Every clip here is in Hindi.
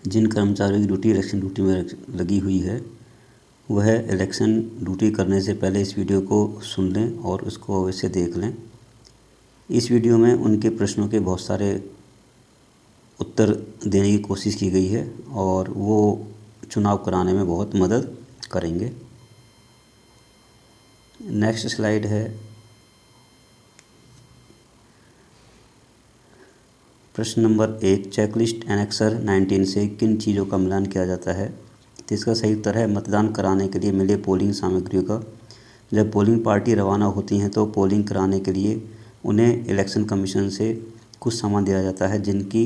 जिन कर्मचारियों की ड्यूटी इलेक्शन ड्यूटी में लगी हुई है वह इलेक्शन ड्यूटी करने से पहले इस वीडियो को सुन लें और उसको अवश्य देख लें। इस वीडियो में उनके प्रश्नों के बहुत सारे उत्तर देने की कोशिश की गई है और वो चुनाव कराने में बहुत मदद करेंगे। नेक्स्ट स्लाइड है प्रश्न नंबर 1, चेकलिस्ट एनेक्सर 19 से किन चीज़ों का मिलान किया जाता है। तो इसका सही उत्तर है मतदान कराने के लिए मिले पोलिंग सामग्रियों का। जब पोलिंग पार्टी रवाना होती हैं तो पोलिंग कराने के लिए उन्हें इलेक्शन कमीशन से कुछ सामान दिया जाता है जिनकी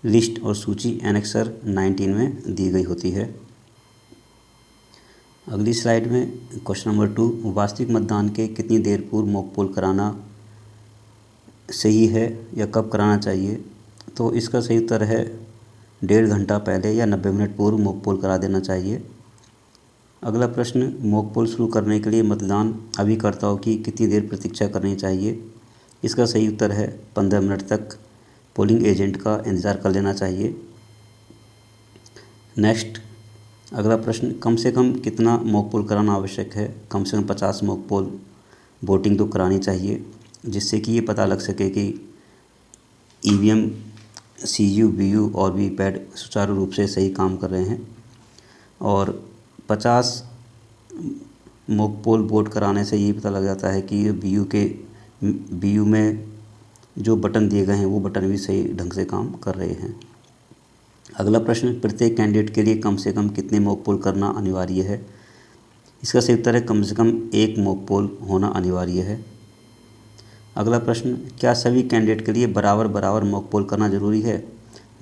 लिस्ट और सूची एनेक्सर 19 में दी गई होती है। अगली स्लाइड में क्वेश्चन नंबर 2, वास्तविक मतदान के कितनी देर पूर्व मॉक पोल कराना सही है या कब कराना चाहिए। तो इसका सही उत्तर है 1.5 घंटा पहले या 90 मिनट पूर्व मॉक पोल करा देना चाहिए। अगला प्रश्न, मॉक पोल शुरू करने के लिए मतदान अभिकर्ताओं की कितनी देर प्रतीक्षा करनी चाहिए। इसका सही उत्तर है 15 मिनट तक पोलिंग एजेंट का इंतज़ार कर लेना चाहिए। नेक्स्ट अगला प्रश्न, कम से कम कितना मॉक पोल कराना आवश्यक है। कम से कम 50 मॉक पोल वोटिंग तो करानी चाहिए जिससे कि ये पता लग सके कि ईवीएम, सीयू, बीयू और वीवीपैट सुचारू रूप से सही काम कर रहे हैं। और 50 मॉक पोल वोट कराने से ये पता लग जाता है कि बीयू में जो बटन दिए गए हैं वो बटन भी सही ढंग से काम कर रहे हैं। अगला प्रश्न, प्रत्येक कैंडिडेट के लिए कम से कम कितने मॉक पोल करना अनिवार्य है। इसका सही उत्तर है कम से कम 1 मॉक पोल होना अनिवार्य है। अगला प्रश्न, क्या सभी कैंडिडेट के लिए बराबर मॉक पोल करना जरूरी है।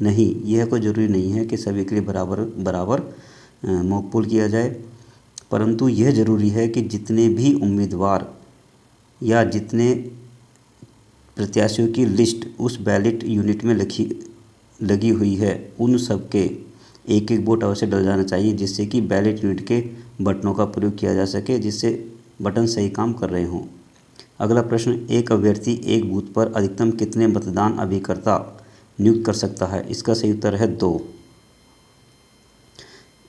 नहीं, यह कोई ज़रूरी नहीं है कि सभी के लिए बराबर मॉक पोल किया जाए, परंतु यह ज़रूरी है कि जितने भी उम्मीदवार या जितने प्रत्याशियों की लिस्ट उस बैलेट यूनिट में लगी हुई है उन सब के एक वोट अवश्य डल जाना चाहिए जिससे कि बैलेट यूनिट के बटनों का प्रयोग किया जा सके जिससे बटन सही काम कर रहे हों। अगला प्रश्न, एक अभ्यर्थी एक बूथ पर अधिकतम कितने मतदान अभिकर्ता नियुक्त कर सकता है। इसका सही उत्तर है 2।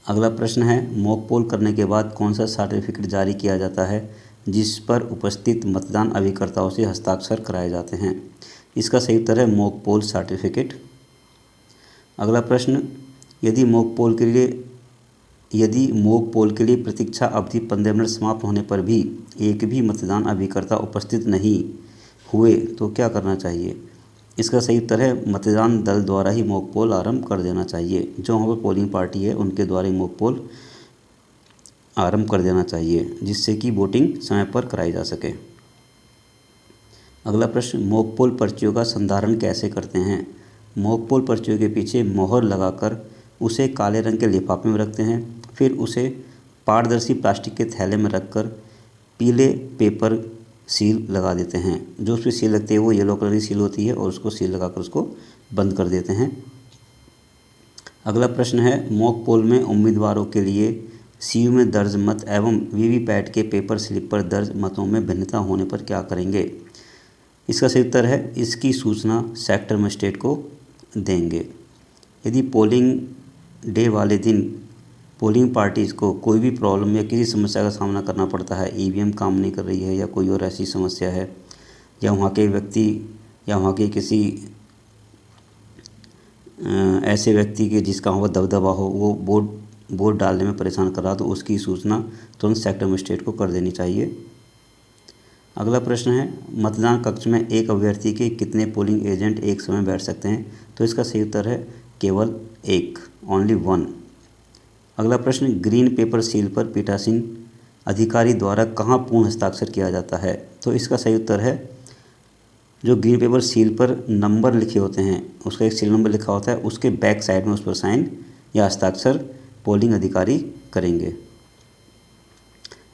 अगला प्रश्न है, मॉक पोल करने के बाद कौन सा सर्टिफिकेट जारी किया जाता है जिस पर उपस्थित मतदान अभिकर्ताओं से हस्ताक्षर कराए जाते हैं। इसका सही उत्तर है मॉक पोल सर्टिफिकेट। अगला प्रश्न, यदि मॉक पोल के लिए प्रतीक्षा अवधि 15 मिनट समाप्त होने पर भी एक भी मतदान अभिकर्ता उपस्थित नहीं हुए तो क्या करना चाहिए। इसका सही उत्तर है मतदान दल द्वारा ही मॉक पोल आरंभ कर देना चाहिए। जो वहाँ पर पोलिंग पार्टी है उनके द्वारा ही मॉक पोल आरंभ कर देना चाहिए जिससे कि वोटिंग समय पर कराई जा सके। अगला प्रश्न, मॉक पोल पर्चियों का संधारण कैसे करते हैं। मॉक पोल पर्चियों के पीछे मोहर लगाकर उसे काले रंग के लिफाफे में रखते हैं, फिर उसे पारदर्शी प्लास्टिक के थैले में रखकर पीले पेपर सील लगा देते हैं। जो उस पर सील लगती है वो येलो कलर की सील होती है और उसको सील लगाकर उसको बंद कर देते हैं। अगला प्रश्न है, मॉक पोल में उम्मीदवारों के लिए सीयू में दर्ज मत एवं वीवीपैट के पेपर स्लिप पर दर्ज मतों में भिन्नता होने पर क्या करेंगे। इसका सही उत्तर है इसकी सूचना सेक्टर मजिस्ट्रेट को देंगे। यदि पोलिंग डे वाले दिन पोलिंग पार्टीज़ को कोई भी प्रॉब्लम या किसी समस्या का सामना करना पड़ता है, ईवीएम काम नहीं कर रही है या कोई और ऐसी समस्या है या वहाँ के व्यक्ति या वहाँ के किसी ऐसे व्यक्ति के जिसका वहाँ दबदबा हो वो वोट डालने में परेशान कर रहा तो उसकी सूचना तुरंत सेक्टर मजिस्ट्रेट को कर देनी चाहिए। अगला प्रश्न है, मतदान कक्ष में एक अभ्यर्थी के कितने पोलिंग एजेंट एक समय बैठ सकते हैं। तो इसका सही उत्तर है केवल 1, ओनली 1। अगला प्रश्न, ग्रीन पेपर सील पर पीठासीन अधिकारी द्वारा कहाँ पूर्ण हस्ताक्षर किया जाता है। तो इसका सही उत्तर है जो ग्रीन पेपर सील पर नंबर लिखे होते हैं उसका एक सील नंबर लिखा होता है उसके बैक साइड में उस पर साइन या हस्ताक्षर पोलिंग अधिकारी करेंगे।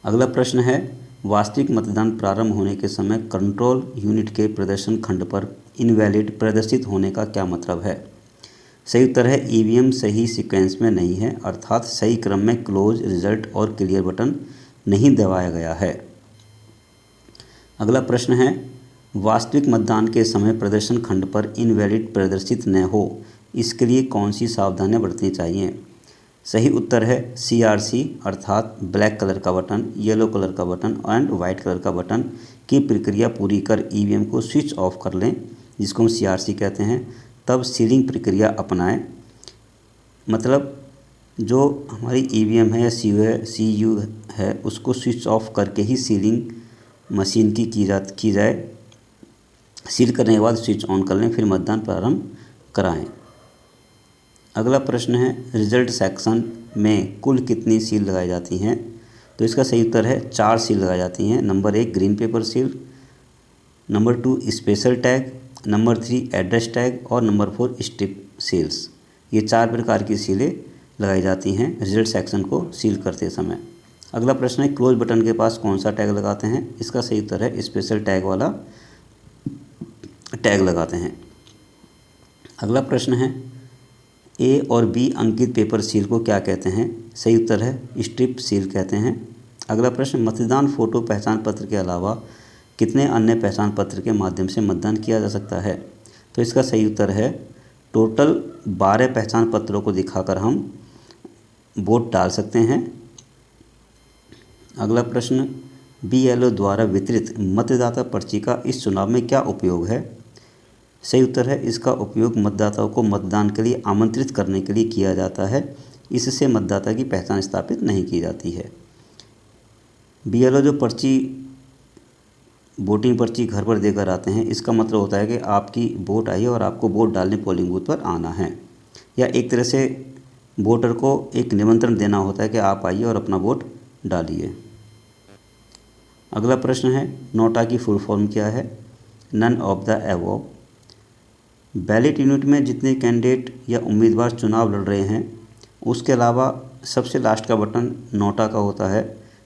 अगला प्रश्न है, वास्तविक मतदान प्रारंभ होने के समय कंट्रोल यूनिट के प्रदर्शन खंड पर इनवैलिड प्रदर्शित होने का क्या मतलब है। सही उत्तर है ईवीएम सही सीक्वेंस में नहीं है अर्थात सही क्रम में क्लोज, रिजल्ट और क्लियर बटन नहीं दबाया गया है। अगला प्रश्न है, वास्तविक मतदान के समय प्रदर्शन खंड पर इनवैलिड प्रदर्शित न हो इसके लिए कौन सी सावधानियां बरतनी चाहिए? सही उत्तर है CRC अर्थात ब्लैक कलर का बटन, येलो कलर का बटन एंड वाइट कलर का बटन की प्रक्रिया पूरी कर EVM को स्विच ऑफ कर लें, जिसको हम CRC कहते हैं। तब सीलिंग प्रक्रिया अपनाएं। मतलब जो हमारी EVM है या CU है उसको स्विच ऑफ करके ही सीलिंग मशीन की जाए। सील करने के बाद स्विच ऑन कर लें, फिर मतदान प्रारंभ कराएं। अगला प्रश्न है रिजल्ट सेक्शन में कुल कितनी सील लगाई जाती हैं? तो इसका सही उत्तर है 4 सील लगाई जाती हैं। Number 1 green pepper seal, number 2 special tag, number 3 address tag और नंबर 4 स्ट्रिप सील्स। ये 4 प्रकार की सीलें लगाई जाती हैं रिजल्ट सेक्शन को सील करते समय। अगला प्रश्न है क्लोज बटन के पास कौन सा टैग लगाते हैं? इसका सही उत्तर है स्पेशल टैग वाला टैग लगाते हैं। अगला प्रश्न है A और B अंकित पेपर सील को क्या कहते हैं? सही उत्तर है स्ट्रिप सील कहते हैं। अगला प्रश्न मतदान फोटो पहचान पत्र के अलावा कितने अन्य पहचान पत्र के माध्यम से मतदान किया जा सकता है? तो इसका सही उत्तर है टोटल 12 पहचान पत्रों को दिखाकर हम वोट डाल सकते हैं। अगला प्रश्न BLO द्वारा वितरित मतदाता पर्ची का इस चुनाव में क्या उपयोग है? सही उत्तर है इसका उपयोग मतदाताओं को मतदान के लिए आमंत्रित करने के लिए किया जाता है। इससे मतदाता की पहचान स्थापित नहीं की जाती है। BLO जो पर्ची वोटिंग पर्ची घर पर देकर आते हैं, इसका मतलब होता है कि आपकी वोट आई है और आपको वोट डालने पोलिंग बूथ पर आना है, या एक तरह से वोटर को एक निमंत्रण देना होता है कि आप आइए और अपना वोट डालिए। अगला प्रश्न है नोटा की फुल फॉर्म क्या है? None of the above. Ballot unit में जितने कैंडिडेट या उम्मीदवार चुनाव लड़ रहे हैं उसके अलावा सबसे लास्ट का बटन नोटा का होता है,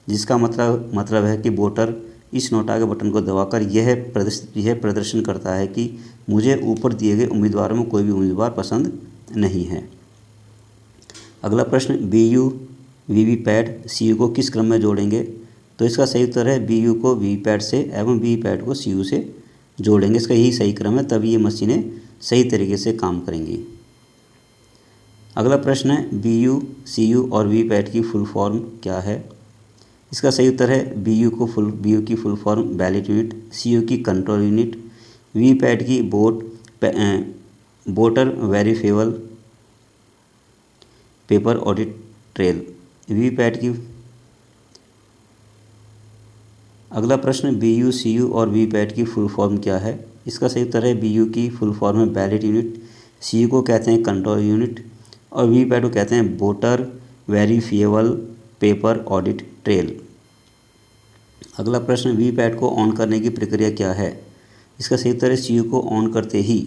जिसका मतलब है कि वोटर इस नोटा के बटन को दबाकर यह प्रदर्शन करता है कि मुझे ऊपर दिए गए उम्मीदवारों में कोई भी उम्मीदवार पसंद नहीं है। अगला प्रश्न BU VVPAT CU को किस क्रम में जोड़ेंगे? तो इसका सही उत्तर है BU को VVPAT से एवं VVPAT को CU से जोड़ेंगे। इसका यही सही क्रम है, तभी ये मशीनें सही तरीके से काम करेंगी। अगला प्रश्न है BU CU और VVPAT की फुल फॉर्म क्या है? इसका सही उत्तर है BU की full form ballot unit, CU की कंट्रोल यूनिट, VVPAT की voter verifiable paper audit trail. VVPAT की अगला प्रश्न BU CU और VVPAT की फुल फॉर्म क्या है? इसका सही उत्तर है BU की फुल फॉर्म है बैलेट यूनिट, CU को कहते हैं कंट्रोल यूनिट और VVPAT को कहते हैं voter verifiable paper audit trail. अगला प्रश्न VVPAT को ऑन करने की प्रक्रिया क्या है? इसका सही उत्तर है CU को ऑन करते ही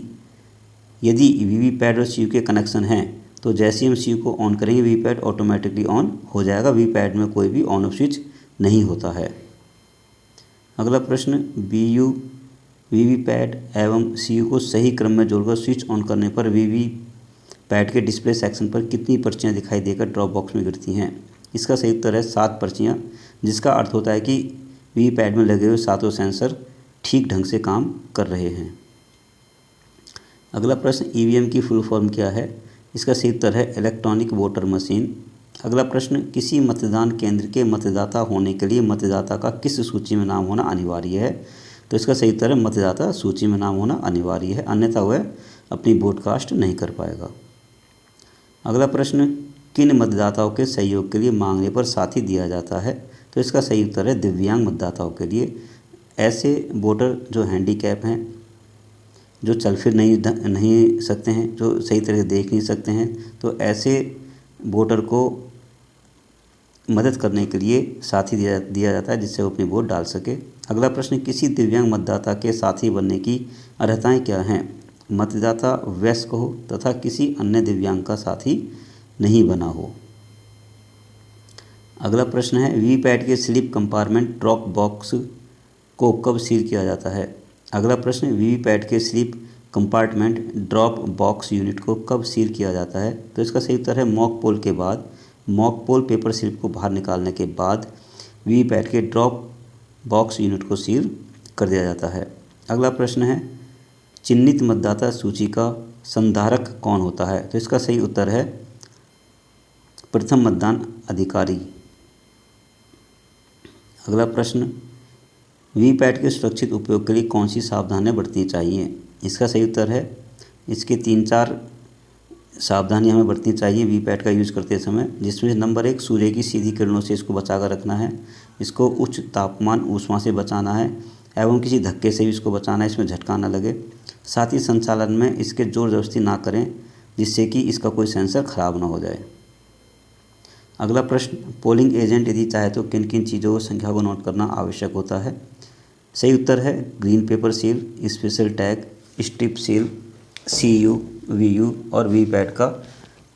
यदि VVPAT और CU के कनेक्शन हैं तो जैसे ही हम CU को ऑन करेंगे VVPAT ऑटोमेटिकली ऑन हो जाएगा। VVPAT में कोई भी ऑन ऑफ स्विच नहीं होता है। अगला प्रश्न BU VVPAT एवं CU को सही क्रम में जोड़कर स्विच ऑन करने पर VVPAT के डिस्प्ले सेक्शन पर कितनी पर्चियां दिखाई देकर ड्रॉप बॉक्स में गिरती हैं? इसका सही उत्तर है 7 पर्चियां, जिसका अर्थ होता है कि VVPAT में लगे हुए 7 सेंसर ठीक ढंग से काम कर रहे हैं। अगला प्रश्न EVM की फुल फॉर्म क्या है? इसका सही उत्तर है इलेक्ट्रॉनिक वोटर मशीन। अगला प्रश्न किसी मतदान केंद्र के मतदाता होने के लिए मतदाता का किस सूची में नाम होना अनिवार्य है? तो इसका सही उत्तर है मतदाता सूची में नाम होना अनिवार्य है, अन्यथा वह अपनी वोट कास्ट नहीं कर पाएगा। अगला प्रश्न किन मतदाताओं के सहयोग के लिए मांगने पर साथी दिया जाता है? तो इसका सही उत्तर है दिव्यांग मतदाताओं के लिए। ऐसे वोटर जो हैंडीकैप हैं, जो चल फिर नहीं सकते हैं, जो सही तरह से देख नहीं सकते हैं, तो ऐसे वोटर को मदद करने के लिए साथी दिया जाता है, जिससे वो अपनी वोट डाल सके। अगला प्रश्न किसी दिव्यांग मतदाता के साथी बनने की अर्हताएं क्या हैं? मतदाता वयस्क हो तथा किसी अन्य दिव्यांग का साथी नहीं बना हो। अगला प्रश्न है VVPAT के स्लिप कंपार्टमेंट ड्रॉप बॉक्स को कब सील किया जाता है? अगला प्रश्न VVPAT के slip compartment drop box unit को कब सील किया जाता है? तो इसका सही उत्तर है मॉक पोल के बाद। मॉक पोल पेपर स्लिप को बाहर निकालने के बाद VVPAT के ड्रॉप बॉक्स यूनिट को सील कर दिया जाता है। अगला प्रश्न है चिन्हित मतदाता सूची का संधारक कौन होता है? तो इसका सही उत्तर है प्रथम मतदान अधिकारी। अगला प्रश्न, वीपैट के सुरक्षित उपयोग के लिए कौन सी सावधानियां बरतनी चाहिए? इसका सही उत्तर है, इसके 3-4 सावधानियां हमें बरतनी चाहिए वीपैट का यूज़ करते समय, जिसमें नंबर 1, सूर्य की सीधी किरणों से इसको बचा कर रखना है, इसको उच्च तापमान ऊष्मा से बचाना है एवं किसी धक्के से भी इसको बचाना है, इसमें झटका ना लगे। साथ ही संचालन में इसके जोर जबरदस्ती ना करें जिससे कि इसका कोई सेंसर खराब ना हो जाए। अगला प्रश्न, पोलिंग एजेंट यदि चाहे तो किन किन चीज़ों को संख्या को नोट करना आवश्यक होता है? सही उत्तर है green pepper seal, special tag, strip seal, CU, VU और वीपैट का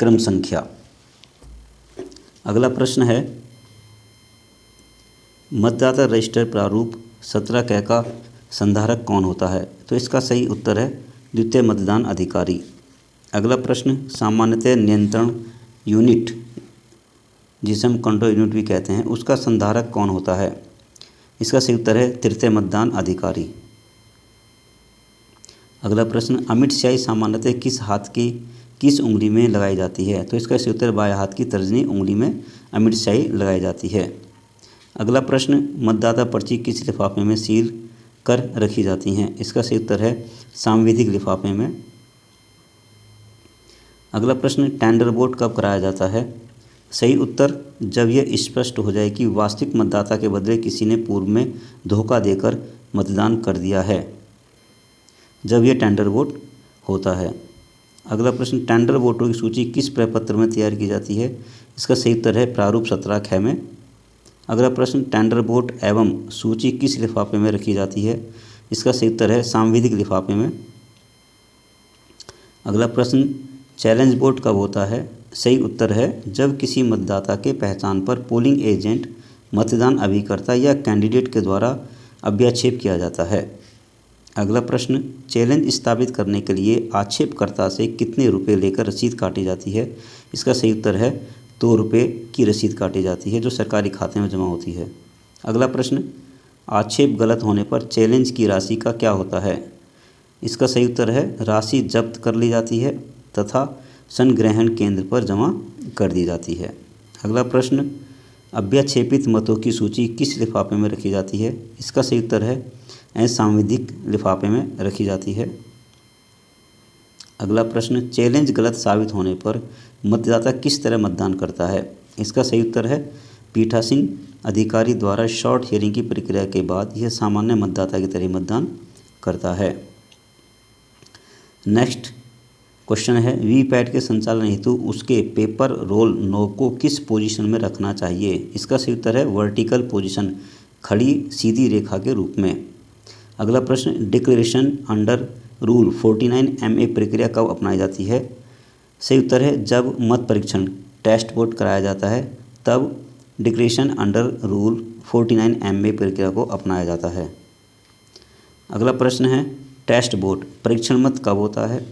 क्रम संख्या। अगला प्रश्न है, मतदाता रजिस्टर प्रारूप 17 क का संधारक कौन होता है? तो इसका सही उत्तर है द्वितीय मतदान अधिकारी। अगला प्रश्न, सामान्यतः नियंत्रण यूनिट जिसे हम कंट्रोल यूनिट भी कहते हैं, उसका संधारक कौन होता है? इसका सही उत्तर है तृतीय मतदान अधिकारी। अगला प्रश्न, अमिट स्याही सामान्यतः किस हाथ की किस उंगली में लगाई जाती है? तो इसका सही उत्तर बाएं हाथ की तर्जनी उंगली में अमिट स्याही लगाई जाती है। अगला प्रश्न, मतदाता पर्ची किस लिफाफे में सील कर रखी जाती हैं? इसका सही उत्तर है सांविधिक लिफाफे में। अगला प्रश्न, टेंडर वोट कब कराया जाता है? सही उत्तर जब यह स्पष्ट हो जाए कि वास्तविक मतदाता के बदले किसी ने पूर्व में धोखा देकर मतदान कर दिया है, जब यह टेंडर वोट होता है। अगला प्रश्न, टेंडर वोटों की सूची किस प्रपत्र में तैयार की जाती है? इसका सही उत्तर है प्रारूप 17 ख में। अगला प्रश्न, टेंडर वोट एवं सूची किस लिफाफे में रखी जाती है? इसका सही उत्तर है सांविधिक लिफाफे में। अगला प्रश्न, चैलेंज वोट कब होता है? सही उत्तर है जब किसी मतदाता के पहचान पर पोलिंग एजेंट, मतदान अभिकर्ता या कैंडिडेट के द्वारा अभ्याक्षेप किया जाता है। अगला प्रश्न, चैलेंज स्थापित करने के लिए आक्षेपकर्ता से कितने रुपए लेकर रसीद काटी जाती है? इसका सही उत्तर है 2 रुपये की रसीद काटी जाती है जो सरकारी खाते में जमा होती है। अगला प्रश्न, आक्षेप गलत होने पर चैलेंज की राशि का क्या होता है? इसका सही उत्तर है राशि जब्त कर ली जाती है तथा संग्रहण केंद्र पर जमा कर दी जाती है। अगला प्रश्न, अभ्याक्षेपित मतों की सूची किस लिफाफे में रखी जाती है? इसका सही उत्तर है सांविधिक लिफाफे में रखी जाती है। अगला प्रश्न, चैलेंज गलत साबित होने पर मतदाता किस तरह मतदान करता है? इसका सही उत्तर है पीठासीन अधिकारी द्वारा शॉर्ट हियरिंग की प्रक्रिया के बाद यह सामान्य मतदाता की तरह मतदान करता है। नेक्स्ट क्वेश्चन है, वीपैट के संचालन हेतु उसके पेपर रोल नॉब को किस पोजीशन में रखना चाहिए? इसका सही उत्तर है वर्टिकल पोजीशन, खड़ी सीधी रेखा के रूप में। अगला प्रश्न, डिक्लेरेशन अंडर रूल 49 MA प्रक्रिया कब अपनाई जाती है? सही उत्तर है जब मत परीक्षण टेस्ट वोट कराया जाता है तब डिक्लेरेशन अंडर रूल 49 MA प्रक्रिया को अपनाया जाता है। अगला प्रश्न है, टेस्ट वोट परीक्षण मत कब होता है?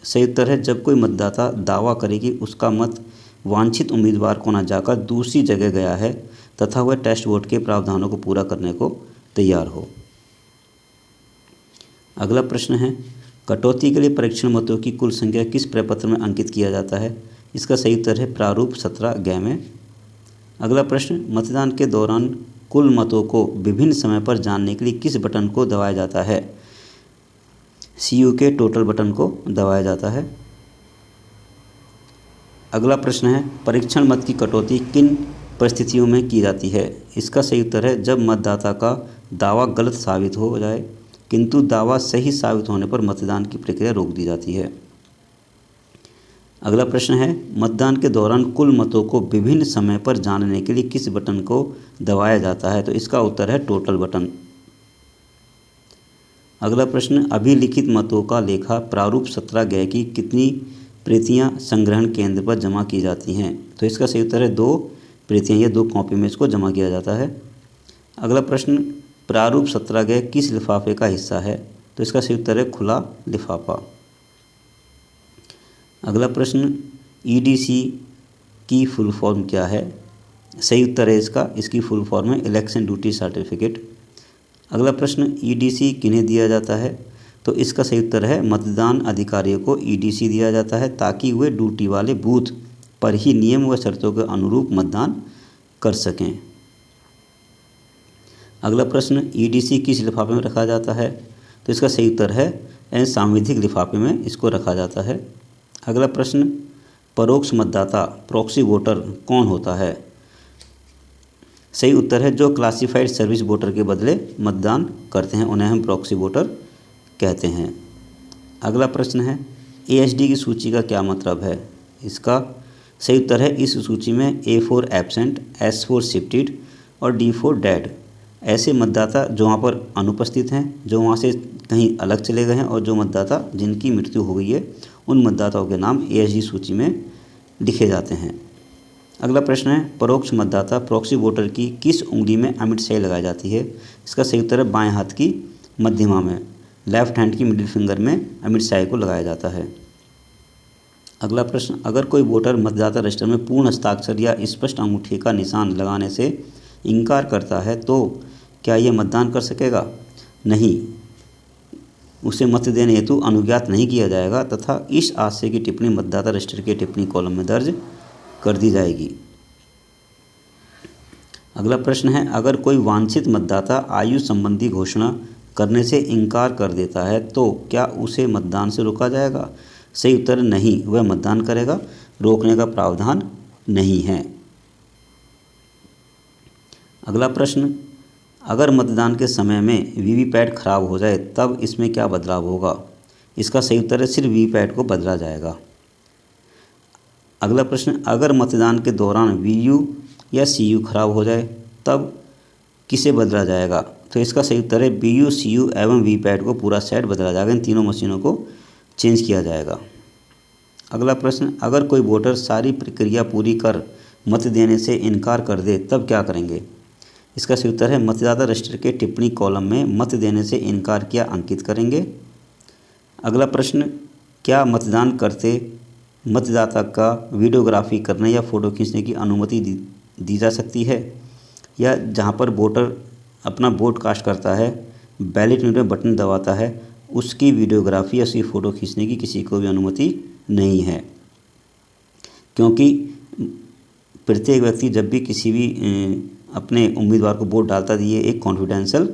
सही उत्तर है जब कोई मतदाता दावा करे कि उसका मत वांछित उम्मीदवार को न जाकर दूसरी जगह गया है तथा वह टेस्ट वोट के प्रावधानों को पूरा करने को तैयार हो। अगला प्रश्न है, कटौती के लिए परीक्षण मतों की कुल संख्या किस प्रपत्र में अंकित किया जाता है? इसका सही उत्तर है प्रारूप 17 ग में। अगला प्रश्न, मतदान के दौरान कुल मतों को विभिन्न समय पर जानने के लिए किस बटन को दबाया जाता है? CU के टोटल बटन को दबाया जाता है। अगला प्रश्न है, परीक्षण मत की कटौती किन परिस्थितियों में की जाती है? इसका सही उत्तर है जब मतदाता का दावा गलत साबित हो जाए किंतु दावा सही साबित होने पर मतदान की प्रक्रिया रोक दी जाती है। अगला प्रश्न है, मतदान के दौरान कुल मतों को विभिन्न समय पर जानने के लिए किस बटन को दबाया जाता है? तो इसका उत्तर है टोटल बटन। अगला प्रश्न, अभिलिखित मतों का लेखा प्रारूप 17 ग की कितनी प्रतियां संग्रहण केंद्र पर जमा की जाती हैं? तो इसका सही उत्तर है 2 प्रतियां, या 2 कॉपी में इसको जमा किया जाता है। अगला प्रश्न, प्रारूप 17 ग किस लिफाफे का हिस्सा है? तो इसका सही उत्तर है खुला लिफाफा। अगला प्रश्न, EDC की फुल फॉर्म क्या है? सही उत्तर है इसकी फुल फॉर्म है इलेक्शन ड्यूटी सर्टिफिकेट। अगला प्रश्न, EDC किन्हें दिया जाता है? तो इसका सही उत्तर है मतदान अधिकारियों को ईडीसी दिया जाता है ताकि वे ड्यूटी वाले बूथ पर ही नियम व शर्तों के अनुरूप मतदान कर सकें। अगला प्रश्न, ईडीसी किस लिफाफे में रखा जाता है? तो इसका सही उत्तर है सांविधिक लिफाफे में इसको रखा जाता है। अगला प्रश्न, परोक्ष मतदाता प्रॉक्सी वोटर कौन होता है? सही उत्तर है जो क्लासिफाइड सर्विस वोटर के बदले मतदान करते हैं, उन्हें हम प्रॉक्सी वोटर कहते हैं। अगला प्रश्न है, एएसडी की सूची का क्या मतलब है? इसका सही उत्तर है इस सूची में A for absent, S for shifted और D फॉर डेड ऐसे मतदाता जो वहाँ पर अनुपस्थित हैं, जो वहाँ से कहीं अलग चले गए हैं और जो मतदाता जिनकी मृत्यु हो गई है, उन मतदाताओं के नाम एएसडी सूची में लिखे जाते हैं। अगला प्रश्न है, परोक्ष मतदाता प्रॉक्सी वोटर की किस उंगली में अमिट स्याही लगाई जाती है? इसका सही उत्तर है बाएं हाथ की मध्यमा में, लेफ्ट हैंड की मिडिल फिंगर में अमिट स्याही को लगाया जाता है। अगला प्रश्न, अगर कोई वोटर मतदाता रजिस्टर में पूर्ण हस्ताक्षर या स्पष्ट अंगूठे का निशान लगाने से इनकार करता है तो क्या यह मतदान कर सकेगा? नहीं, उसे मत देने हेतु अनुज्ञात नहीं किया जाएगा तथा इस आशय की टिप्पणी मतदाता रजिस्टर के टिप्पणी कॉलम में दर्ज कर दी जाएगी। अगला प्रश्न है, अगर कोई वांछित मतदाता आयु संबंधी घोषणा करने से इनकार कर देता है तो क्या उसे मतदान से रोका जाएगा? सही उत्तर नहीं, वह मतदान करेगा, रोकने का प्रावधान नहीं है। अगला प्रश्न, अगर मतदान के समय में वीवीपैट खराब हो जाए तब इसमें क्या बदलाव होगा? इसका सही उत्तर है सिर्फ वीवीपैट को बदला जाएगा। अगला प्रश्न, अगर मतदान के दौरान वीयू या सीयू खराब हो जाए तब किसे बदला जाएगा? तो इसका सही उत्तर है बीयू, सीयू एवं वीवीपैट को पूरा सेट बदला जाएगा, इन तीनों मशीनों को चेंज किया जाएगा। अगला प्रश्न, अगर कोई वोटर सारी प्रक्रिया पूरी कर मत देने से इनकार कर दे तब क्या करेंगे? इसका सही उत्तर है मतदाता रजिस्टर के टिप्पणी कॉलम में मत देने से इनकार किया अंकित करेंगे। अगला प्रश्न, क्या मतदान करते मतदाता का वीडियोग्राफी करने या फ़ोटो खींचने की अनुमति दी जा सकती है? या जहां पर वोटर अपना वोट कास्ट करता है, बैलेट यूनिट में बटन दबाता है, उसकी वीडियोग्राफी या उसकी फ़ोटो खींचने की किसी को भी अनुमति नहीं है, क्योंकि प्रत्येक व्यक्ति जब भी किसी भी अपने उम्मीदवार को वोट डालता है, ये एक कॉन्फिडेंशियल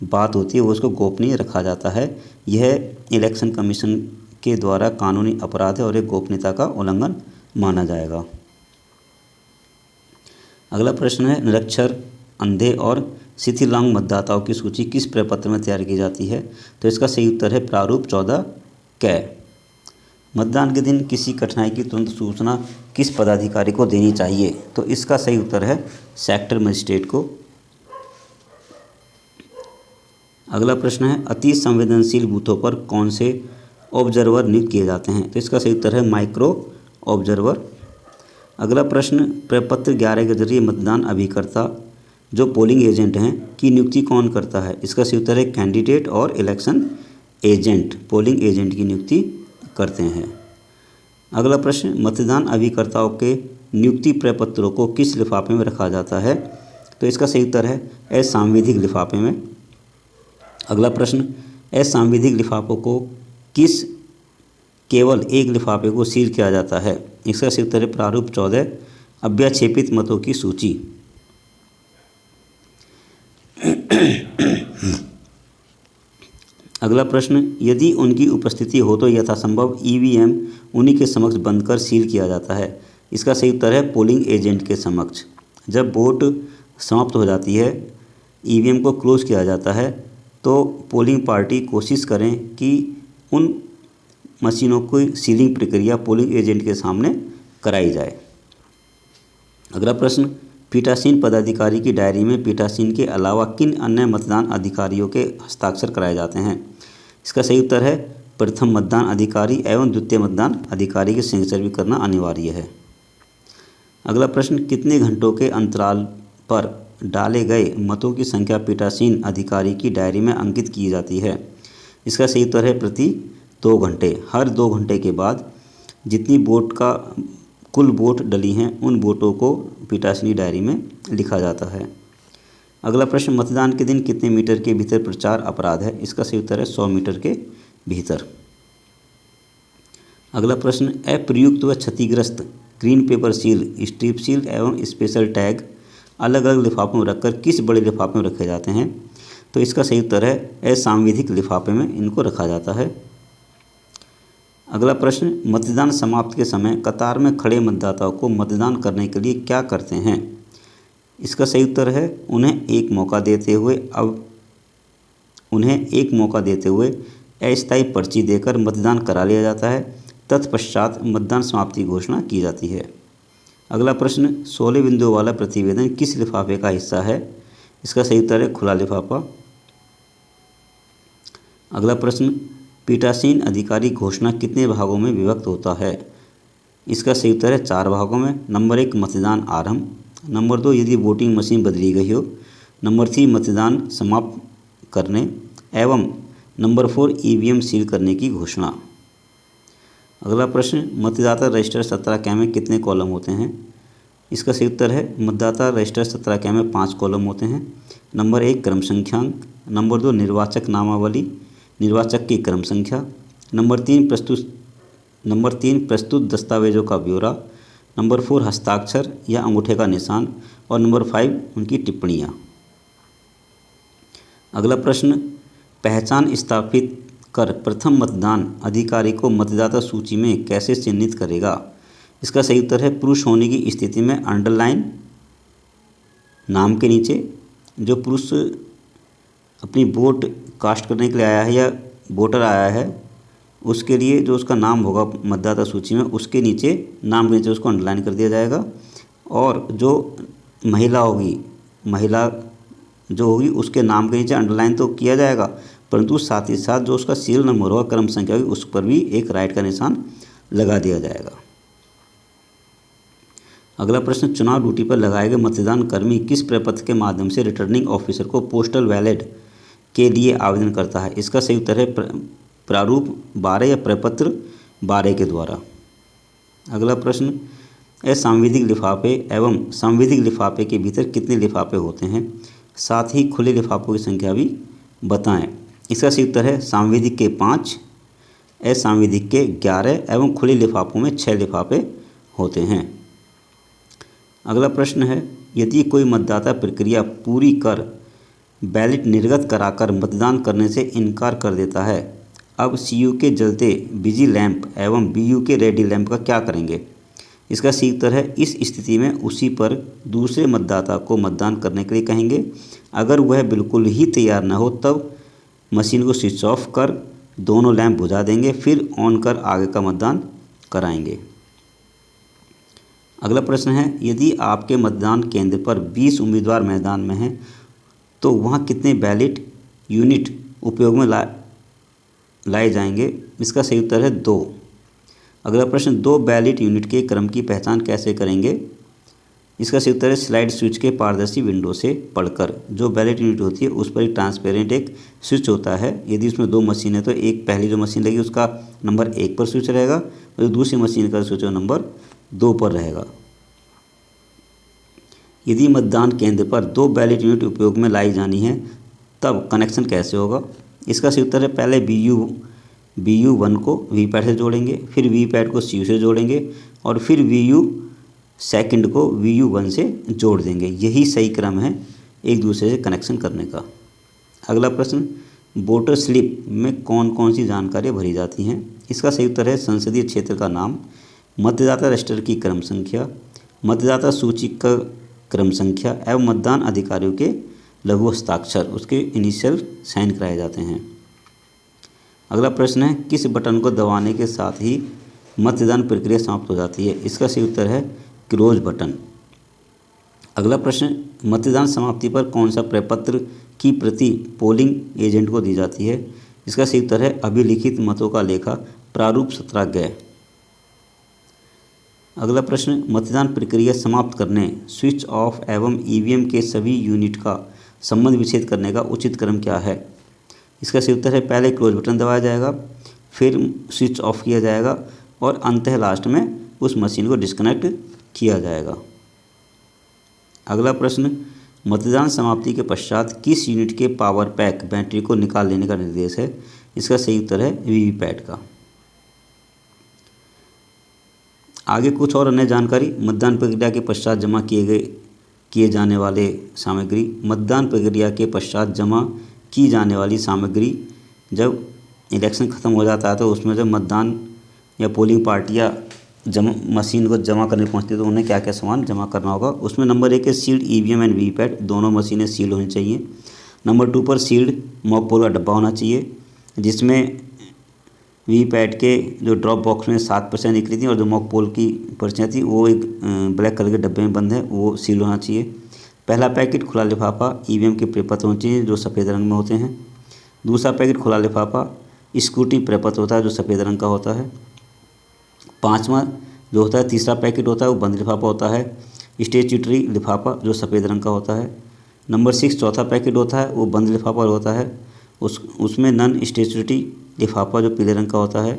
बात होती है, वो उसको गोपनीय रखा जाता है। यह इलेक्शन कमीशन के द्वारा कानूनी अपराध है और एक गोपनीयता का उल्लंघन माना जाएगा। अगला प्रश्न है, निरक्षर, अंधे और शिथिलांग मतदाताओं की सूची किस प्रपत्र में तैयार की जाती है? तो इसका सही उत्तर है प्रारूप 14 कै। मतदान के दिन किसी कठिनाई की तुरंत सूचना किस पदाधिकारी को देनी चाहिए? तो इसका सही उत्तर है सेक्टर मजिस्ट्रेट को। अगला प्रश्न है, अति संवेदनशील बूथों पर कौन से ऑब्जर्वर नियुक्त किए जाते हैं? तो इसका सही उत्तर है माइक्रो ऑब्जर्वर। अगला प्रश्न, प्रपत्र 11 के जरिए मतदान अभिकर्ता जो पोलिंग एजेंट हैं की नियुक्ति कौन करता है? इसका सही उत्तर है कैंडिडेट और इलेक्शन एजेंट पोलिंग एजेंट की नियुक्ति करते हैं। अगला प्रश्न, मतदान अभिकर्ताओं के नियुक्ति प्रपत्रों को किस लिफाफे में रखा जाता है? तो इसका सही उत्तर है असंवैधिक लिफाफे में। अगला प्रश्न, असंवैधिक लिफाफों को किस केवल एक लिफाफे को सील किया जाता है? इसका सही उत्तर है प्रारूप 14 अव्याक्षेपित मतों की सूची। अगला प्रश्न, यदि उनकी उपस्थिति हो तो यथासंभव ईवीएम उन्हीं के समक्ष बंद कर सील किया जाता है। इसका सही उत्तर है पोलिंग एजेंट के समक्ष। जब वोट समाप्त हो जाती है, ईवीएम को क्लोज किया जाता है, तो पोलिंग पार्टी कोशिश करें कि उन मशीनों की सीलिंग प्रक्रिया पोलिंग एजेंट के सामने कराई जाए। अगला प्रश्न, पीठासीन पदाधिकारी की डायरी में पीठासीन के अलावा किन अन्य मतदान अधिकारियों के हस्ताक्षर कराए जाते हैं? इसका सही उत्तर है प्रथम मतदान अधिकारी एवं द्वितीय मतदान अधिकारी के सिग्नेचर भी करना अनिवार्य है। अगला प्रश्न, कितने घंटों के अंतराल पर डाले गए मतों की संख्या पीठासीन अधिकारी की डायरी में अंकित की जाती है? इसका सही उत्तर है प्रति 2 घंटे। हर 2 घंटे के बाद जितनी वोट का कुल वोट डली हैं उन वोटों को पीठासीनी डायरी में लिखा जाता है। अगला प्रश्न, मतदान के दिन कितने मीटर के भीतर प्रचार अपराध है? इसका सही उत्तर है 100 मीटर के भीतर। अगला प्रश्न, अप्रयुक्त व क्षतिग्रस्त green pepper seal, strip seal एवं स्पेशल टैग अलग अलग लिफाफों में रखकर किस बड़े लिफाफे में रखे जाते हैं? तो इसका सही उत्तर है असंविधिक लिफाफे में इनको रखा जाता है। अगला प्रश्न, मतदान समाप्ति के समय कतार में खड़े मतदाताओं को मतदान करने के लिए क्या करते हैं? इसका सही उत्तर है उन्हें एक मौका देते हुए अस्थायी पर्ची देकर मतदान करा लिया जाता है। तत्पश्चात मतदान समाप्ति घोषणा की जाती है। अगला प्रश्न, 16 बिंदुओं वाला प्रतिवेदन किस लिफाफे का हिस्सा है? इसका सही उत्तर है खुला लिफाफा। अगला प्रश्न, पीठासीन अधिकारी घोषणा कितने भागों में विभक्त होता है? इसका सही उत्तर है 4 भागों में। नंबर 1 मतदान आरंभ, नंबर 2 यदि वोटिंग मशीन बदली गई हो, नंबर 3 मतदान समाप्त करने एवं नंबर 4 ईवीएम सील करने की घोषणा। अगला प्रश्न, मतदाता रजिस्टर 17 क में कितने कॉलम होते हैं? इसका सही उत्तर है मतदाता रजिस्टर 17 क में 5 कॉलम होते हैं। नंबर 1 क्रम संख्यांक, नंबर 2 निर्वाचक नामावली, निर्वाचक की क्रम संख्या, नंबर 3 प्रस्तुत दस्तावेजों का ब्यौरा, नंबर 4 हस्ताक्षर या अंगूठे का निशान और नंबर 5 उनकी टिप्पणियाँ। अगला प्रश्न, पहचान स्थापित कर प्रथम मतदान अधिकारी को मतदाता सूची में कैसे चिन्हित करेगा? इसका सही उत्तर है पुरुष होने की स्थिति में अंडरलाइन नाम के नीचे जो पुरुष अपनी वोट कास्ट करने के लिए आया है या वोटर आया है उसके लिए जो उसका नाम होगा मतदाता सूची में उसके नीचे नाम के नीचे उसको अंडरलाइन कर दिया जाएगा। और जो महिला जो होगी उसके नाम के नीचे अंडरलाइन तो किया जाएगा, परंतु साथ ही साथ जो उसका सीरियल नंबर होगा क्रम संख्या होगी उस पर भी एक राइट का निशान लगा दिया जाएगा। अगला प्रश्न, चुनाव ड्यूटी पर लगाए गए मतदान कर्मी किस प्रपत्र के माध्यम से रिटर्निंग ऑफिसर को पोस्टल बैलेट के लिए आवेदन करता है? इसका सही उत्तर है प्रारूप 12 या प्रपत्र 12 के द्वारा। अगला प्रश्न, असंविधिक लिफाफे एवं संविधिक लिफाफे के भीतर कितने लिफाफे होते हैं? साथ ही खुले लिफाफों की संख्या भी बताएं। इसका सही उत्तर है संविधिक के 5, असंविधिक के 11 एवं खुले लिफाफों में 6 लिफाफे होते हैं। अगला प्रश्न है, यदि कोई मतदाता प्रक्रिया पूरी कर बैलेट निर्गत कराकर मतदान करने से इनकार कर देता है, अब सीयू के जलते बिजी लैंप एवं बीयू के रेडी लैंप का क्या करेंगे? इसका सही उत्तर है इस स्थिति में उसी पर दूसरे मतदाता को मतदान करने के लिए कहेंगे। अगर वह बिल्कुल ही तैयार न हो तब मशीन को स्विच ऑफ कर दोनों लैंप बुझा देंगे, फिर ऑन कर आगे का मतदान कराएंगे। अगला प्रश्न है, यदि आपके मतदान केंद्र पर 20 उम्मीदवार मैदान में हैं तो वहाँ कितने बैलेट यूनिट उपयोग में लाए जाएंगे? इसका सही उत्तर है 2। अगला प्रश्न, 2 बैलेट यूनिट के क्रम की पहचान कैसे करेंगे? इसका सही उत्तर है स्लाइड स्विच के पारदर्शी विंडो से पढ़कर। जो बैलेट यूनिट होती है उस पर एक ट्रांसपेरेंट एक स्विच होता है। यदि उसमें 2 मशीन है तो एक पहली जो मशीन लगी उसका नंबर 1 पर स्विच रहेगा और दूसरी मशीन का स्विच नंबर 2 पर रहेगा। यदि मतदान केंद्र पर 2 बैलेट यूनिट उपयोग में लाई जानी है तब कनेक्शन कैसे होगा? इसका सही उत्तर है पहले BU1 को वीपैट से जोड़ेंगे, फिर वीपैट को CU से जोड़ेंगे और फिर VU2 को VU1 से जोड़ देंगे। यही सही क्रम है एक दूसरे से कनेक्शन करने का। अगला प्रश्न, वोटर स्लिप में कौन कौन सी जानकारियाँ भरी जाती हैं? इसका सही उत्तर है संसदीय क्षेत्र का नाम, मतदाता रजिस्टर की क्रम संख्या, मतदाता सूची का क्रम संख्या एवं मतदान अधिकारियों के लघु हस्ताक्षर उसके इनिशियल साइन कराए जाते हैं। अगला प्रश्न है, किस बटन को दबाने के साथ ही मतदान प्रक्रिया समाप्त हो जाती है? इसका सही उत्तर है क्लोज बटन। अगला प्रश्न, मतदान समाप्ति पर कौन सा प्रपत्र की प्रति पोलिंग एजेंट को दी जाती है? इसका सही उत्तर है अभिलिखित मतों का लेखा प्रारूप 17 ग। अगला प्रश्न, मतदान प्रक्रिया समाप्त करने स्विच ऑफ एवं ईवीएम के सभी यूनिट का संबंध विच्छेद करने का उचित क्रम क्या है? इसका सही उत्तर है पहले क्लोज बटन दबाया जाएगा, फिर स्विच ऑफ किया जाएगा और अंततः लास्ट में उस मशीन को डिस्कनेक्ट किया जाएगा। अगला प्रश्न, मतदान समाप्ति के पश्चात किस यूनिट के पावर पैक बैटरी को निकाल लेने का निर्देश है? इसका सही उत्तर है वीवीपैट का। आगे कुछ और अन्य जानकारी। मतदान प्रक्रिया के पश्चात जमा किए जाने वाले सामग्री। मतदान प्रक्रिया के पश्चात जमा की जाने वाली सामग्री, जब इलेक्शन ख़त्म हो जाता है तो उसमें जब मतदान या पोलिंग पार्टियाँ मशीन को जमा करने पहुँचती है तो उन्हें क्या क्या सामान जमा करना होगा। उसमें नंबर 1 है सील्ड ईवीएम एंड वीवीपैट, दोनों मशीनें सील्ड होनी चाहिए। नंबर 2 पर सील्ड मॉक पोल का डब्बा होना चाहिए, जिसमें वीवीपैट के जो ड्रॉप बॉक्स में 7% निकली थी और जो मॉक पोल की पर्चियाँ थी वो एक ब्लैक कलर के डब्बे में बंद है, वो सील होना चाहिए। पहला पैकेट खुला लिफाफा ईवीएम के प्रपत्र होने चाहिए जो सफ़ेद रंग में होते हैं। दूसरा पैकेट खुला लिफाफा स्क्रूटी प्रपत्र होता है जो सफ़ेद रंग का होता है। पाँचवा जो होता है तीसरा पैकेट होता है वो बंद लिफाफा होता है, स्टैट्यूटरी लिफाफा जो सफ़ेद रंग का होता है। नंबर 6 चौथा पैकेट होता है वो बंद लिफाफा होता है, उसमें नॉन स्टैट्यूटरी लिफाफा जो पीले रंग का होता है।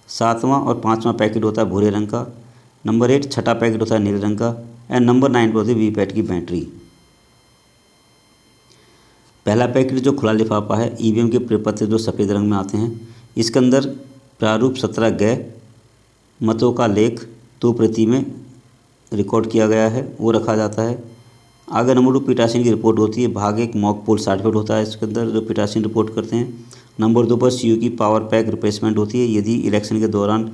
सातवां और पाँचवां पैकेट होता है भूरे रंग का। नंबर 8 छठा पैकेट होता है नीले रंग का। एंड नंबर 9 पर होती है वीवीपैट की बैटरी। पहला पैकेट जो खुला लिफाफा है ईवीएम के प्रपत्र जो सफ़ेद रंग में आते हैं, इसके अंदर प्रारूप 17 गए मतों का लेख 2 प्रति में रिकॉर्ड किया गया है, वो रखा जाता है। आगे नंबर 2 पीठासीन की रिपोर्ट होती है। भाग 1 मॉक पोल सर्टिफिकेट होता है इसके अंदर जो पीठासीन रिपोर्ट करते हैं। नंबर 2 पर सीयू की पावर पैक रिप्लेसमेंट होती है, यदि इलेक्शन के दौरान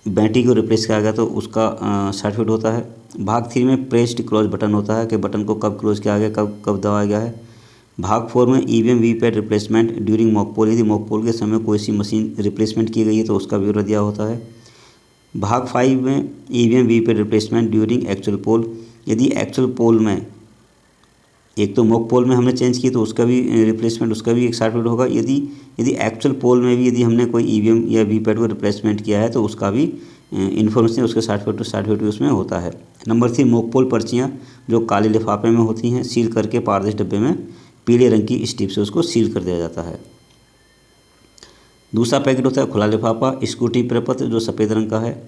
बैटरी को रिप्लेस किया गया तो उसका सर्टिफिकेट होता है। भाग 3 में प्रेस्ड क्लोज बटन होता है कि बटन को कब क्लोज किया गया, कब दबाया गया है। भाग 4 में EVM VVPAT replacement during mock poll, यदि मॉक पोल के समय कोई सी मशीन रिप्लेसमेंट की गई है तो उसका विवरण दिया होता है। भाग 5 में EVM VVPAT replacement during actual poll, यदि एक्चुअल पोल में एक तो मॉक पोल में हमने चेंज की तो उसका भी रिप्लेसमेंट, उसका भी एक सर्टिफिकेट होगा। यदि एक्चुअल पोल में भी यदि हमने कोई ईवीएम या वीवीपैट को रिप्लेसमेंट किया है तो उसका भी इन्फॉर्मेशन, उसके सर्टिफिकेट भी उसमें होता है। नंबर 3 मॉक पोल पर्चियाँ जो काले लिफाफे में होती हैं, सील करके पारदर्शी डब्बे में पीले रंग की स्ट्रिप से उसको सील कर दिया जाता है। दूसरा पैकेट होता है खुला लिफाफा स्क्रूटी प्रपत्र जो सफ़ेद रंग का है,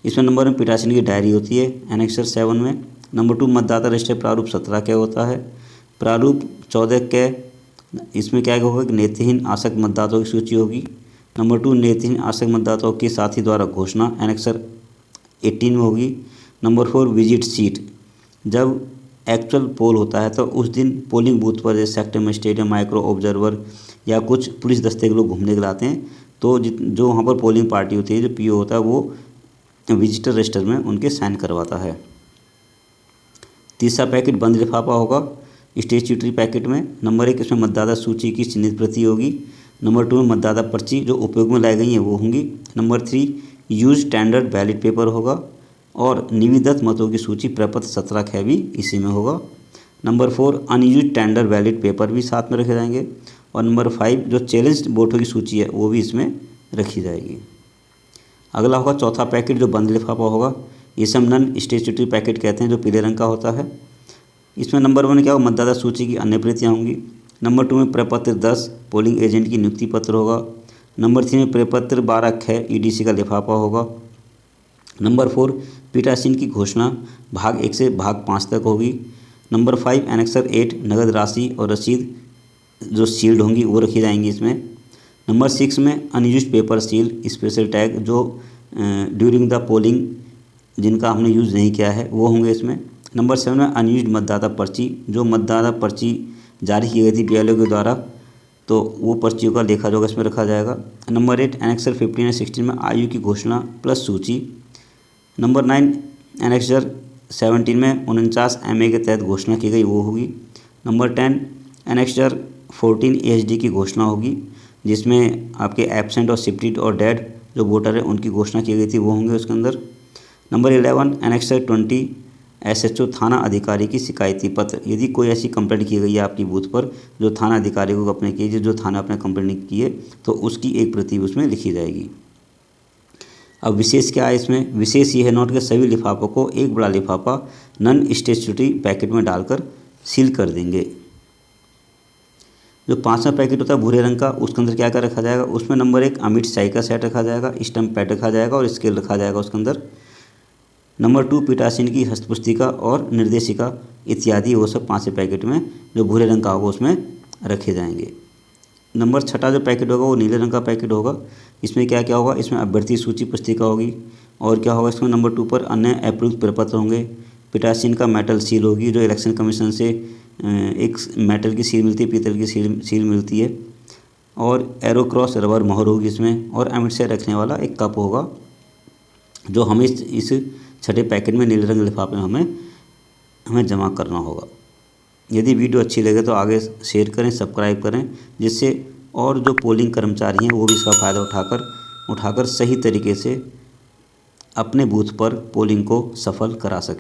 इसमें नंबर 1 पीठासीन की डायरी होती है एनेक्सर 7 में। नंबर 2 मतदाता रजिस्टर प्रारूप 17 क्या होता है। प्रारूप 14 के इसमें क्या होगा कि नेत्रहीन आसक्त मतदाताओं की सूची होगी। नंबर 2 नेत्रहीन आसक्त मतदाताओं के साथी द्वारा घोषणा एनेक्सर 18 में होगी। नंबर 4 विजिट सीट, जब एक्चुअल पोल होता है तो उस दिन पोलिंग बूथ पर जैसे सेक्टर मजिस्ट्रेट या माइक्रो ऑब्जर्वर या कुछ पुलिस दस्ते के लोग घूमने के लिए आते हैं, तो जो वहाँ पर पोलिंग पार्टी होती है, जो पीओ होता है, वो विजिटर रजिस्टर में उनके साइन करवाता है। तीसरा पैकेट बंद लिफाफा होगा स्टैट्यूटरी पैकेट में। नंबर 1 इसमें मतदाता सूची की चिन्हित प्रति होगी। नंबर 2 में मतदाता पर्ची जो उपयोग में लाई गई हैं वो होंगी। Number 3 use standard ballot paper होगा और निविदत मतों की सूची प्रपत्र 17 ख भी इसी में होगा। Number 4 unused standard ballot paper भी साथ में रखे जाएंगे। और नंबर 5 जो चैलेंज वोटों की सूची है वो भी इसमें रखी जाएगी। अगला होगा चौथा पैकेट जो बंद लिफाफा होगा, इसे हम नॉन स्टैट्यूटरी पैकेट कहते हैं जो पीले रंग का होता है। इसमें नंबर 1 क्या होगा, मतदाता सूची की अन्य प्रतियाँ होंगी। नंबर 2 में प्रपत्र 10 पोलिंग एजेंट की नियुक्ति पत्र होगा। नंबर 3 में प्रपत्र 12 ख ईडीसी का लिफाफा होगा। नंबर 4 पीठासीन की घोषणा भाग 1 से भाग 5 तक होगी। नंबर 5 एनेक्सर 8 नगद राशि और रसीद जो सील्ड होंगी वो रखी जाएंगी इसमें। नंबर 6 में unused paper seal special tag जो ड्यूरिंग द पोलिंग जिनका हमने यूज़ नहीं किया है वो होंगे इसमें। नंबर 7 में अनयूज्ड मतदाता पर्ची जो मतदाता पर्ची जारी की गई थी बीएलओ के द्वारा, तो वो पर्चियों का लेखा जोखा इसमें रखा जाएगा। नंबर 8 एनेक्सर 15 और 16 में आयु की घोषणा प्लस सूची। नंबर 9 एनेक्सर 17 में 49 MA के तहत घोषणा की गई वो होगी। नंबर 10 एनेक्सर 14 AHD की घोषणा होगी जिसमें आपके एब्सेंट और शिफ्टेड और डेड जो वोटर है उनकी घोषणा की गई थी वो होंगे उसके अंदर। नंबर 11 एनेक्सर 20 SHO थाना अधिकारी की शिकायती पत्र, यदि कोई ऐसी कंप्लेंट की गई है आपकी बूथ पर जो थाना अधिकारी को अपने कीजिए, जो थाना अपने कंप्लेंट की है तो उसकी एक प्रति उसमें लिखी जाएगी। अब विशेष क्या है इसमें, विशेष ये है नोट के सभी लिफाफों को एक बड़ा लिफाफा नॉन स्टैट्यूटरी पैकेट में डालकर सील कर देंगे। जो 5वां पैकेट होता है भूरे रंग का, उसके अंदर क्या क्या रखा जाएगा, उसमें नंबर 1 अमिट स्याही का सेट रखा जाएगा, स्टम्प पैड रखा जाएगा और स्केल रखा जाएगा उसके अंदर। नंबर 2 पीठासीन की हस्तपुस्तिका और निर्देशिका इत्यादि वो सब 5वें पैकेट में जो भूरे रंग का होगा उसमें रखे जाएंगे। नंबर 6 जो पैकेट होगा वो नीले रंग का पैकेट होगा। इसमें क्या क्या होगा, इसमें अभ्यर्थी सूची पुस्तिका होगी। और क्या होगा इसमें, नंबर 2 पर अन्य अप्रूव्ड प्रपत्र होंगे। पिटासीन का मेटल सील होगी, जो इलेक्शन कमीशन से एक मेटल की सील मिलती है, पीतल की सील मिलती है। और एरो क्रॉस रबर मोहर होगी इसमें। और अमिट से रखने वाला एक कप होगा, जो हमें इस 6 पैकेट में नीले रंग लिफाफे में हमें जमा करना होगा। यदि वीडियो अच्छी लगे तो आगे शेयर करें, सब्सक्राइब करें, जिससे और जो पोलिंग कर्मचारी हैं वो भी इसका फ़ायदा उठाकर सही तरीके से अपने बूथ पर पोलिंग को सफल करा सकें।